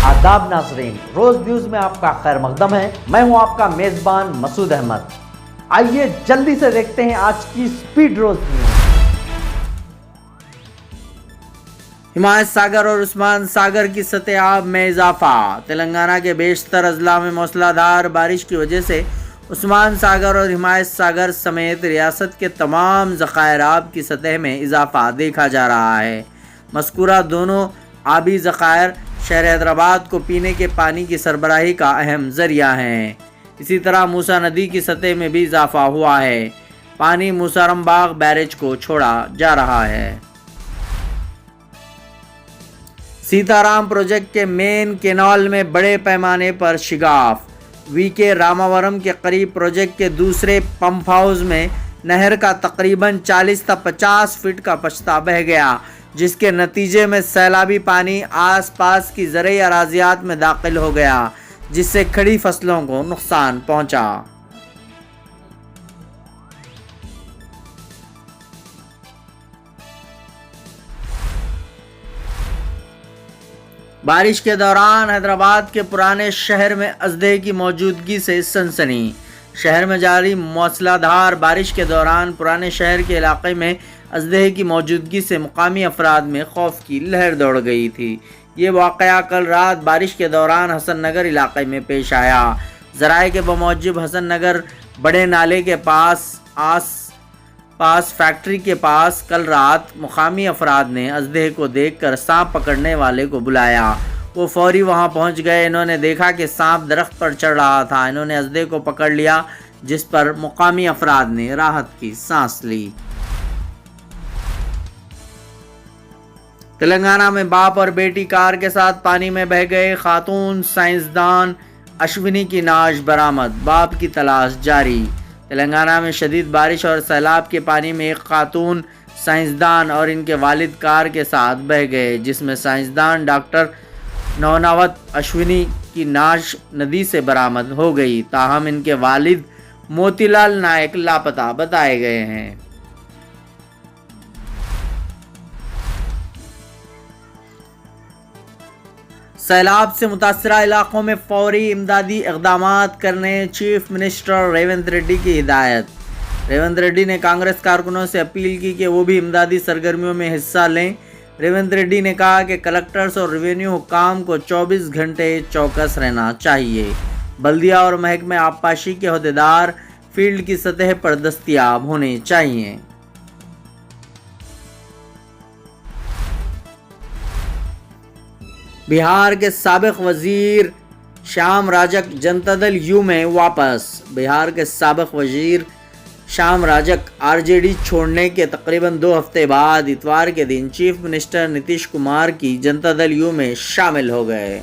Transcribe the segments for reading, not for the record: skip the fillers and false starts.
आदाब नाज़रीन, रोज न्यूज में आपका खैर मकदम है। मैं हूं आपका मेजबान मसूद अहमद। आइए जल्दी से देखते हैं आज की स्पीड रोज न्यूज। हिमायत सागर और उस्मान सागर की सतह आब में इजाफा। तेलंगाना के बेशतर अजला में मूसलाधार बारिश की वजह से उस्मान सागर और हिमायत सागर समेत रियासत के तमाम ज़खायर आब की सतह में इजाफा देखा जा रहा है। मज़कूरा दोनों आबी ज़खायर शहर हैदराबाद को पीने के पानी की सरबराही का अहम ज़रिया हैं। इसी तरह मूसा नदी की सतह में भी इजाफा हुआ है। पानी मूसारम बाग बैरेज को छोड़ा जा रहा है। सीताराम प्रोजेक्ट के मेन कैनाल में बड़े पैमाने पर शिगाफ। वीके रामावरम के करीब प्रोजेक्ट के दूसरे पंप हाउस में नहर का तकरीबन 40 से 50 फीट का पश्ता बह गया, जिसके नतीजे में सैलाबी पानी आसपास की ज़रई अराज़ियात में दाखिल हो गया, जिससे खड़ी फसलों को नुकसान पहुंचा। बारिश के दौरान हैदराबाद के पुराने शहर में अजदे की मौजूदगी से सनसनी। शहर में जारी मूसलाधार बारिश के दौरान पुराने शहर के इलाके में अजदे की मौजूदगी से मुकामी अफराद में खौफ की लहर दौड़ गई थी। ये वाक़या कल रात बारिश के दौरान हसन नगर इलाके में पेश आया। ज़राए के बमौजिब हसन नगर बड़े नाले के पास फैक्ट्री के पास कल रात मुकामी अफराद ने अजदे को देखकर सांप पकड़ने वाले को बुलाया। वो फौरी वहां पहुंच गए। इन्होंने देखा कि सांप दरख्त पर चढ़ रहा था। इन्होंने अजदे को पकड़ लिया, जिस पर मुकामी अफराद ने राहत की सांस ली। तेलंगाना में बाप और बेटी कार के साथ पानी में बह गए। खातून साइंसदान अश्विनी की नाश बरामद, बाप की तलाश जारी। तेलंगाना में शदीद बारिश और सैलाब के पानी में एक खातून साइंसदान और इनके वालिद कार के साथ बह गए, जिसमें साइंसदान डॉक्टर नौनावत अश्विनी की नाश नदी से बरामद हो गई। ताहम इनके वालिद मोतीलाल नायक लापता बताए गए हैं। सैलाब से मुतासरा इलाकों में फौरी इमदादी इक़दामात करने चीफ मिनिस्टर रेवंत रेड्डी की हिदायत। रेवंत रेड्डी ने कांग्रेस कारकुनों से अपील की कि वो भी इमदादी सरगर्मियों में हिस्सा लें। रेवंत रेड्डी ने कहा कि कलेक्टर्स और रेवेन्यू हुक्काम को 24 घंटे चौकस रहना चाहिए। बल्दिया और महकमे आबपाशी के अहदेदार फील्ड की सतह पर दस्तयाब होने चाहिए। बिहार के साबिक वजीर श्याम राजक जनता दल यू में वापस। बिहार के साबिक वजीर श्याम राजक आरजेडी छोड़ने के तकरीबन 2 हफ्ते बाद इतवार के दिन चीफ मिनिस्टर नीतीश कुमार की जनता दल यू में शामिल हो गए।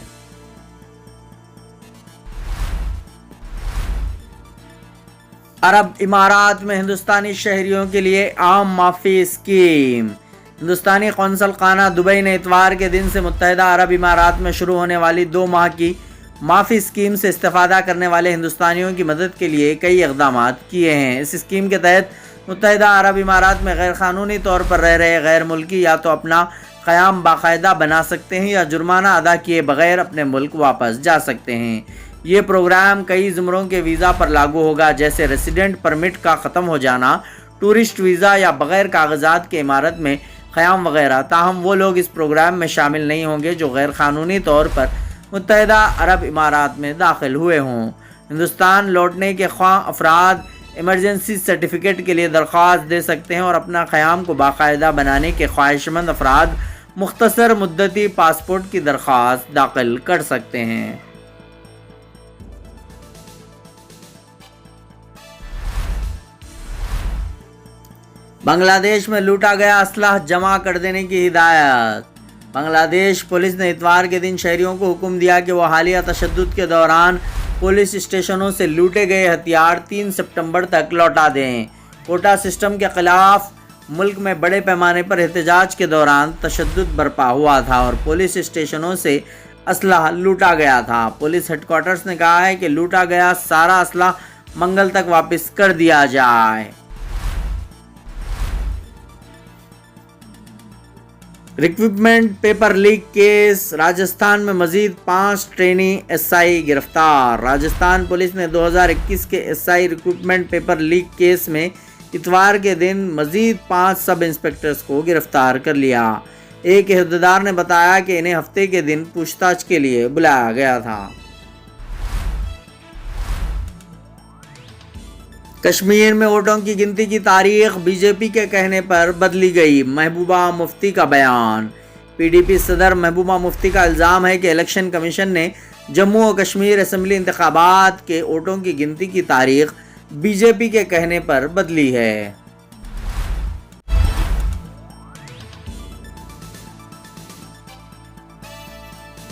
अरब इमारात में हिंदुस्तानी शहरियों के लिए आम माफी स्कीम। हिंदुस्तानी कौंसल खाना दुबई ने इतवार के दिन से मुत्तहिदा अरब इमारात में शुरू होने वाली 2 माह की माफ़ी स्कीम से इस्तेफादा करने वाले हिंदुस्तानियों की मदद के लिए कई इक़दामात किए हैं। इस स्कीम के तहत मुत्तहिदा अरब इमारात में गैर क़ानूनी तौर पर रह रहे गैर मुल्की या तो अपना क़याम बाकायदा बना सकते हैं या जुर्माना अदा किए बगैर अपने मुल्क वापस जा सकते हैं। ये प्रोग्राम कई ज़ुमरों के वीज़ा पर लागू होगा, जैसे रेसिडेंट परमिट का ख़त्म हो जाना, टूरिस्ट वीज़ा या बग़ैर कागजात के इमारत में क़याम वगैरह। ताहम वो लोग इस प्रोग्राम में शामिल नहीं होंगे जो गैर क़ानूनी तौर पर मुत्तहिदा अरब इमारात में दाखिल हुए हों। हिंदुस्तान लौटने के ख्वाह अफराद इमरजेंसी सर्टिफिकेट के लिए दरख्वास्त दे सकते हैं और अपना क़याम को बाकायदा बनाने के ख्वाहिशमंद अफराद मुख्तसर मुद्दती पासपोर्ट की दरख्वास्त दाखिल कर सकते हैं। बांग्लादेश में लूटा गया असलाह जमा कर देने की हिदायत। बांग्लादेश पुलिस ने इतवार के दिन शहरियों को हुक्म दिया कि वह हालिया तशद्दुद के दौरान पुलिस स्टेशनों से लूटे गए हथियार 3 सितंबर तक लौटा दें। कोटा सिस्टम के खिलाफ मुल्क में बड़े पैमाने पर एहतजाज के दौरान तशद्दुद बरपा हुआ था और पुलिस स्टेशनों से असलाह लूटा गया था। पुलिस हेडक्वार्टर्स ने कहा है कि लूटा गया सारा असलाह मंगल तक वापस कर दिया जाए। Recruitment paper leak case, Rajasthan में मजीद 5 ट्रेनी एसआई गिरफ्तार। राजस्थान पुलिस ने 2021 के SI recruitment paper leak case में इतवार के दिन मजीद 5 सब इंस्पेक्टर्स को गिरफ्तार कर लिया। एक अहदेदार ने बताया कि इन्हें हफ्ते के दिन पूछताछ के लिए बुलाया गया था। कश्मीर में वोटों की गिनती की तारीख बीजेपी के कहने पर बदली गई, महबूबा मुफ्ती का बयान। पीडीपी सदर महबूबा मुफ्ती का इल्ज़ाम है कि इलेक्शन कमीशन ने जम्मू और कश्मीर असेंबली इंतखाबात के वोटों की गिनती की तारीख बीजेपी के कहने पर बदली है।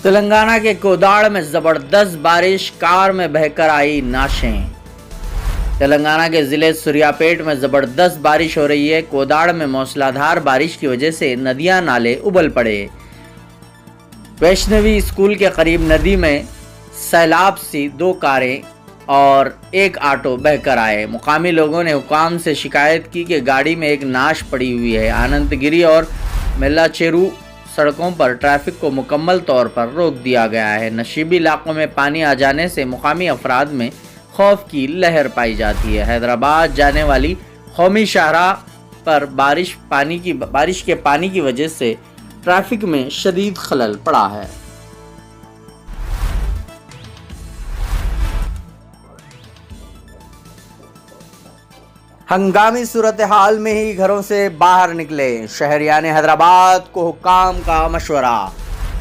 तेलंगाना के कोदाड़ में जबरदस्त बारिश, कार में बहकर आई नाशें। तेलंगाना के ज़िले सूर्यापेट में ज़बरदस्त बारिश हो रही है। कोदाड़ में मूसलाधार बारिश की वजह से नदियां नाले उबल पड़े। वैष्णवी स्कूल के करीब नदी में सैलाब सी 2 कारें और 1 ऑटो बहकर आए। मुकामी लोगों ने हुकाम से शिकायत की कि गाड़ी में एक नाश पड़ी हुई है। अनंतगिरी और मेल्लाचेरू सड़कों पर ट्रैफिक को मुकम्मल तौर पर रोक दिया गया है। नशीबी इलाकों में पानी आ जाने से मुकामी अफराद में खौफ की लहर पाई जाती है। हैदराबाद जाने वाली कौमी शाहराह पर बारिश के पानी की वजह से ट्रैफिक में शदीद खलल पड़ा है। हंगामी सूरत हाल में ही घरों से बाहर निकले, शहरियाने हैदराबाद को हुक्काम का मशवरा।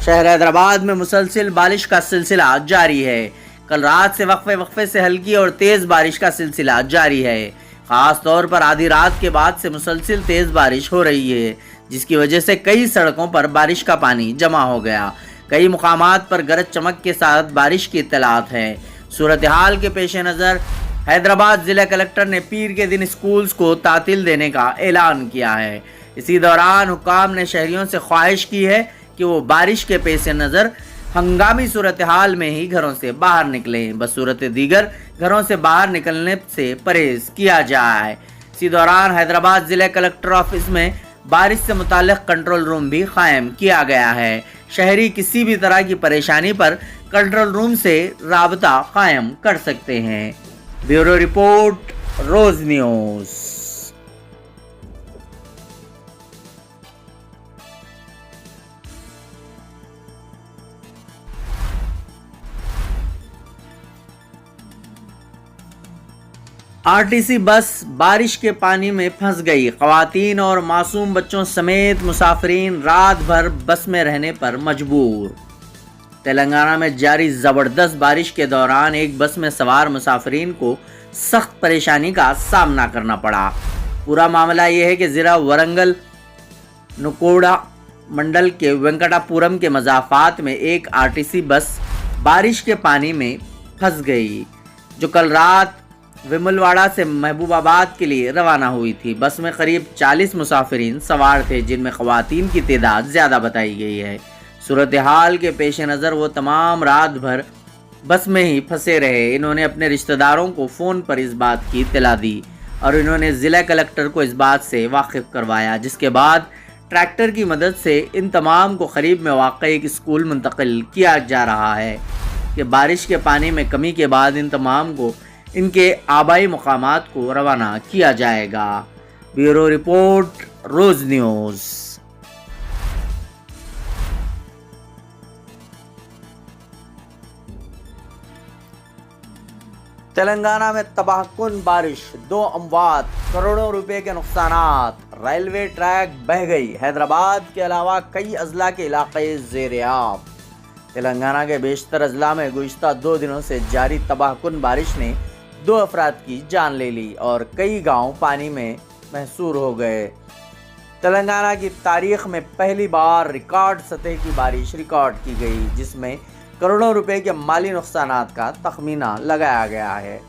शहर हैदराबाद में मुसलसल बारिश का सिलसिला जारी है। कल रात से वक्फे से हल्की और तेज़ बारिश का सिलसिला जारी है। ख़ास तौर पर आधी रात के बाद से मुसलसल तेज़ बारिश हो रही है, जिसकी वजह से कई सड़कों पर बारिश का पानी जमा हो गया। कई मुकामात पर गरज चमक के साथ बारिश की इत्तलात है। सूरत हाल के पेश नज़र हैदराबाद ज़िला कलेक्टर ने पीर के दिन स्कूल्स को तातील देने का ऐलान किया है। इसी दौरान हुक्काम ने शहरियों से ख्वाहिश की है कि वो बारिश के पेश नज़र हंगामी सूरत हाल में ही घरों से बाहर निकलें। बसूरत दीगर घरों से बाहर निकलने से परहेज किया जाए। इसी दौरान हैदराबाद ज़िला कलेक्टर ऑफिस में बारिश से मुताल्लिक़ कंट्रोल रूम भी कायम किया गया है। शहरी किसी भी तरह की परेशानी पर कंट्रोल रूम से राबता कायम कर सकते हैं। ब्यूरो रिपोर्ट, रोज न्यूज़। आरटीसी बस बारिश के पानी में फंस गई। ख़वातीन और मासूम बच्चों समेत मुसाफिरीन रात भर बस में रहने पर मजबूर। तेलंगाना में जारी ज़बरदस्त बारिश के दौरान एक बस में सवार मुसाफिरीन को सख्त परेशानी का सामना करना पड़ा। पूरा मामला ये है कि ज़िला वरंगल नुकोड़ा मंडल के वेंकटापुरम के मज़ाफ़ात में एक आरटीसी बस बारिश के पानी में फंस गई, जो कल रात विमलवाड़ा से महबूबाबाद के लिए रवाना हुई थी। बस में करीब 40 मुसाफिरीन सवार थे, जिनमें ख़वातीन की तादाद ज़्यादा बताई गई है। सूरत हाल के पेश नज़र वो तमाम रात भर बस में ही फंसे रहे। इन्होंने अपने रिश्तेदारों को फ़ोन पर इस बात की इत्तला दी और इन्होंने ज़िला कलेक्टर को इस बात से वाकिफ़ करवाया, जिसके बाद ट्रैक्टर की मदद से इन तमाम को करीब में वाक़ एक स्कूल मुंतकिल किया जा रहा है कि बारिश के पानी में कमी के बाद इन तमाम को इनके आबाई मुकामात को रवाना किया जाएगा। ब्यूरो रिपोर्ट, रोज न्यूज़। तेलंगाना में तबाहकुन बारिश, 2 अमवात, करोड़ों रुपए के नुकसानात, रेलवे ट्रैक बह गई। हैदराबाद के अलावा कई अजला के इलाके ज़ेर-ए-आब। तेलंगाना के बेशतर अजला में गुज़िश्ता 2 दिनों से जारी तबाहकुन बारिश ने 2 अफराद की जान ले ली और कई गांव पानी में महसूर हो गए। तेलंगाना की तारीख में पहली बार रिकॉर्ड सतह की बारिश रिकॉर्ड की गई, जिसमें करोड़ों रुपए के माली नुकसानात का तखमीना लगाया गया है।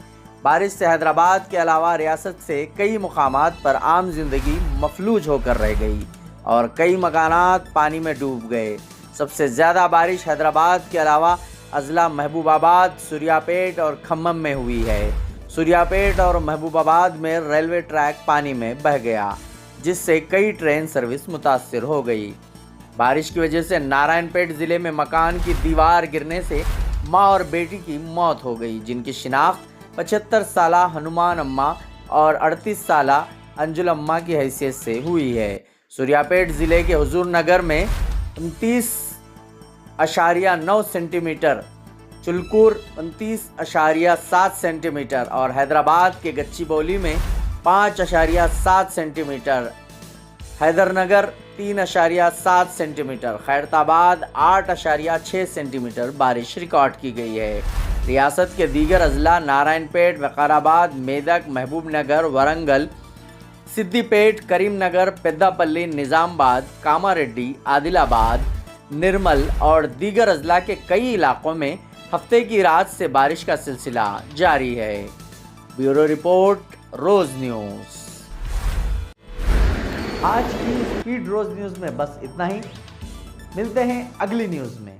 बारिश से हैदराबाद के अलावा रियासत से कई मुकामात पर आम जिंदगी मफलूज होकर रह गई और कई मकानात पानी में डूब गए। सबसे ज़्यादा बारिश हैदराबाद के अलावा अजला महबूबाबाद, सूर्यापेट और खम्मम में हुई है। सूर्यापेट और महबूबाबाद में रेलवे ट्रैक पानी में बह गया, जिससे कई ट्रेन सर्विस मुतासर हो गई। بارش کی وجہ سے نارائن پیٹ ضلع میں مکان کی دیوار گرنے سے ماں اور بیٹی کی موت ہو گئی، جن کی شناخت 75 سالہ ہنومان اماں اور 38 سالہ انجل اماں کی حیثیت سے ہوئی ہے۔ سوریا پیٹ ضلع کے حضور نگر میں 29.9 centimetre, Chilkur 29.7 centimetre اور حیدرآباد کے گچی بولی میں 5.7 centimetre, Haidernagar 3.7 centimetre, Khairatabad 8.6 centi metre بارش ریکارڈ کی گئی ہے۔ ریاست کے دیگر اضلاع نارائن پیٹ، وقار آباد، میدک، محبوب نگر، ورنگل، سدی پیٹ، کریم نگر، پیدا پلی، نظام آباد، کاما ریڈی، عادل آباد، نرمل اور دیگر اضلاع کے کئی علاقوں میں ہفتے کی رات سے بارش کا سلسلہ جاری ہے۔ بیورو رپورٹ، روز نیوز۔ آج کی اسپیڈ روز نیوز میں بس اتنا ہی، ملتے ہیں اگلی نیوز میں۔